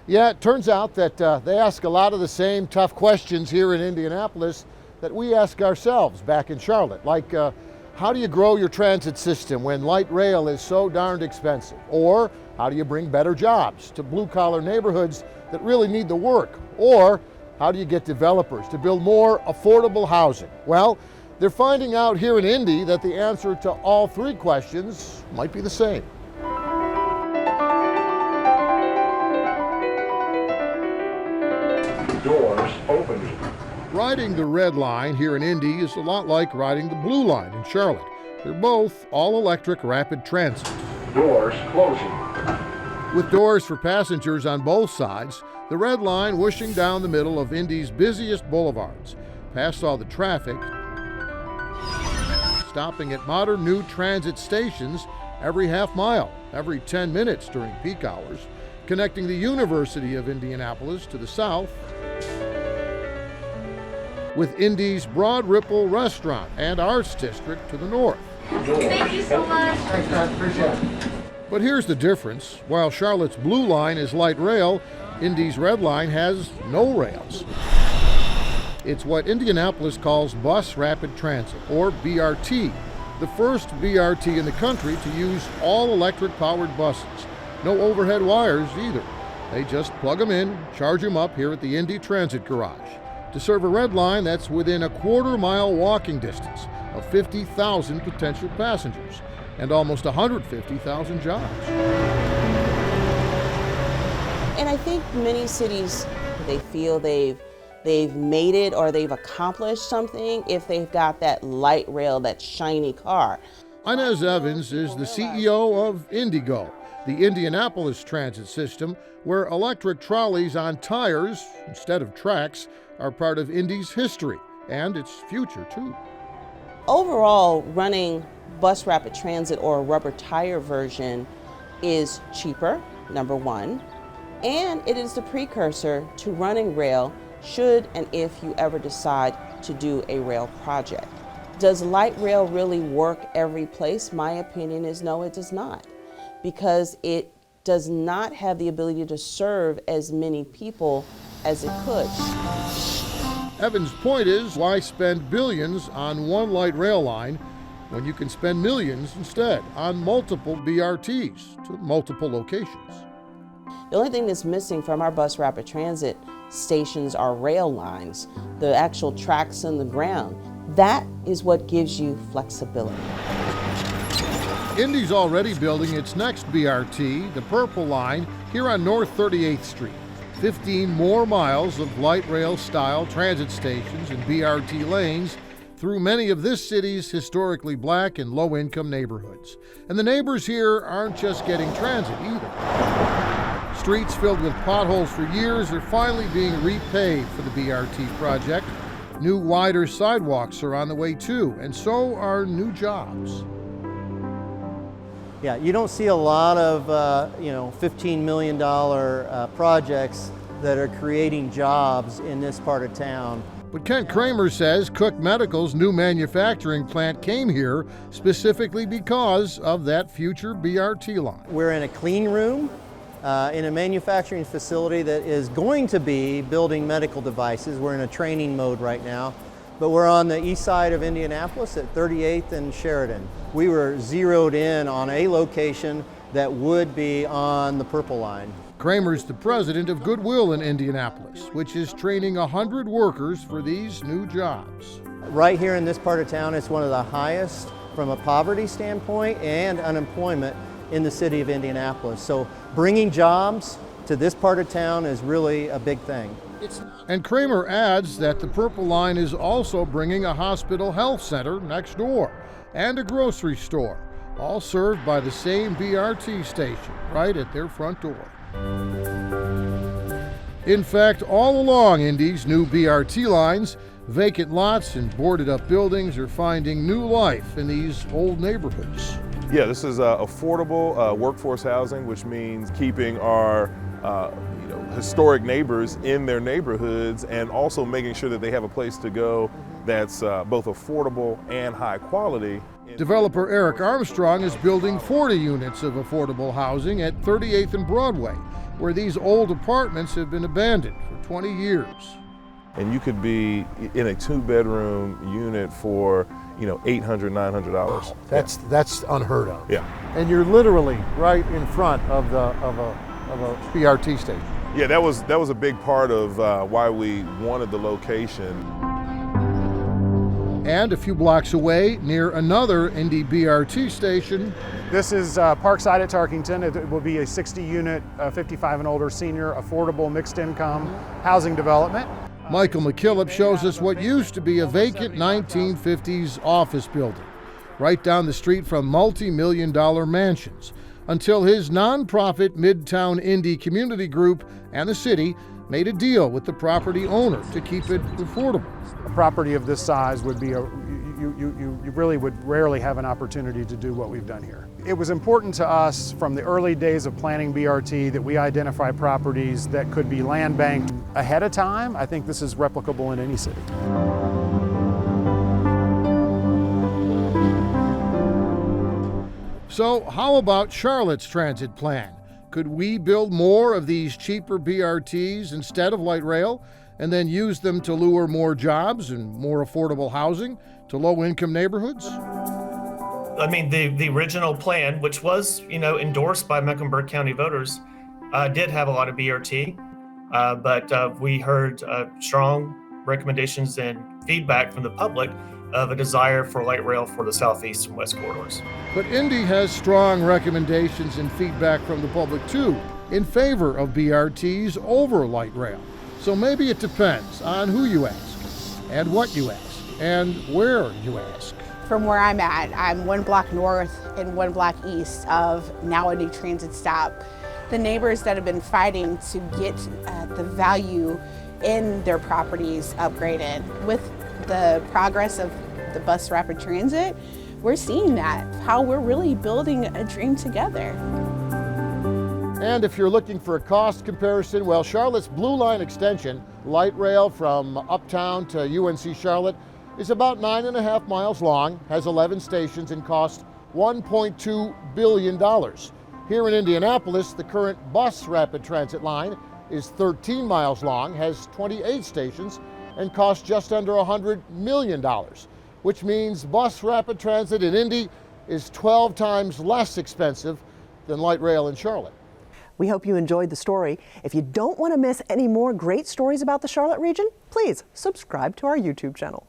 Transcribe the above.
Yeah, it turns out that they ask a lot of the same tough questions here in Indianapolis that we ask ourselves back in Charlotte, like how do you grow your transit system when light rail is so darned expensive? Or how do you bring better jobs to blue-collar neighborhoods that really need the work? Or how do you get developers to build more affordable housing? Well, they're finding out here in Indy that the answer to all three questions might be the same. Doors opening. Riding the red line here in Indy is a lot like riding the blue line in Charlotte. They're both all-electric rapid transit. Doors closing. With doors for passengers on both sides, the red line whooshing down the middle of Indy's busiest boulevards, past all the traffic, stopping at modern new transit stations every half mile, every 10 minutes during peak hours, connecting the University of Indianapolis to the south with Indy's Broad Ripple Restaurant and Arts District to the north. Thank you so much. Thanks, man. Appreciate it. But here's the difference. While Charlotte's blue line is light rail, Indy's red line has no rails. It's what Indianapolis calls Bus Rapid Transit, or BRT, the first BRT in the country to use all-electric powered buses. No overhead wires either. They just plug them in, charge them up here at the Indy Transit Garage to serve a red line that's within a quarter-mile walking distance of 50,000 potential passengers and almost 150,000 jobs. And I think many cities, they feel they've made it or they've accomplished something if they've got that light rail, that shiny car. Inez Evans is the CEO of Indigo, the Indianapolis transit system, where electric trolleys on tires instead of tracks are part of Indy's history and its future too. Overall, running bus rapid transit or a rubber tire version is cheaper, number one, and it is the precursor to running rail should and if you ever decide to do a rail project. Does light rail really work every place? My opinion is no, it does not, because it does not have the ability to serve as many people as it could. Evans' point is, why spend billions on one light rail line when you can spend millions instead on multiple BRTs to multiple locations? The only thing that's missing from our bus rapid transit stations are rail lines, the actual tracks in the ground. That is what gives you flexibility. Indy's already building its next BRT, the Purple Line, here on North 38th Street. 15 more miles of light rail style transit stations and BRT lanes through many of this city's historically black and low income neighborhoods. And the neighbors here aren't just getting transit either. Streets filled with potholes for years are finally being repaved for the BRT project. New wider sidewalks are on the way too, and so are new jobs. Yeah, you don't see a lot of $15 million projects that are creating jobs in this part of town. But Kent Kramer says Cook Medical's new manufacturing plant came here specifically because of that future BRT line. We're in a clean room in a manufacturing facility that is going to be building medical devices. We're in a training mode right now. But we're on the east side of Indianapolis at 38th and Sheridan. We were zeroed in on a location that would be on the Purple Line. Kramer's the president of Goodwill in Indianapolis, which is training 100 workers for these new jobs. Right here in this part of town, it's one of the highest from a poverty standpoint and unemployment in the city of Indianapolis. So bringing jobs to this part of town is really a big thing. And Kramer adds that the Purple Line is also bringing a hospital health center next door and a grocery store, all served by the same BRT station right at their front door. In fact, all along Indy's new BRT lines, vacant lots and boarded up buildings are finding new life in these old neighborhoods. Yeah, this is affordable workforce housing, which means keeping our historic neighbors in their neighborhoods and also making sure that they have a place to go that's both affordable and high quality. Developer Eric Armstrong is building 40 units of affordable housing at 38th and Broadway, where these old apartments have been abandoned for 20 years. And you could be in a 2-bedroom unit for, $800, $900. Wow, that's unheard of. Yeah. And you're literally right in front of a BRT station. Yeah, that was a big part of why we wanted the location. And a few blocks away, near another Indy BRT station, This is Parkside at Tarkington. It will be a 60-unit, 55 and older senior, affordable, mixed-income housing development. Michael McKillop shows us what used to be a vacant 1950s office building, right down the street from multi-million-dollar mansions, until his nonprofit Midtown Indy Community Group and the city made a deal with the property owner to keep it affordable. A property of this size would be you really would rarely have an opportunity to do what we've done here. It was important to us from the early days of planning BRT that we identify properties that could be land banked ahead of time. I think this is replicable in any city. So how about Charlotte's transit plan? Could we build more of these cheaper BRTs instead of light rail, and then use them to lure more jobs and more affordable housing to low-income neighborhoods? I mean, the original plan, which was, endorsed by Mecklenburg County voters, did have a lot of BRT, but we heard strong recommendations and feedback from the public of a desire for light rail for the southeast and west corridors. But Indy has strong recommendations and feedback from the public too, in favor of BRTs over light rail. So maybe it depends on who you ask, and what you ask, and where you ask. From where I'm at, I'm 1 block north and 1 block east of now a new transit stop. The neighbors that have been fighting to get the value in their properties upgraded. With the progress of the bus rapid transit, we're seeing that, how we're really building a dream together. And if you're looking for a cost comparison, well, Charlotte's Blue Line extension, light rail from Uptown to UNC Charlotte, is about 9.5 miles long, has 11 stations, and costs $1.2 billion. Here in Indianapolis, the current bus rapid transit line is 13 miles long, has 28 stations, and costs just under $100 million, which means bus rapid transit in Indy is 12 times less expensive than light rail in Charlotte. We hope you enjoyed the story. If you don't want to miss any more great stories about the Charlotte region, please subscribe to our YouTube channel.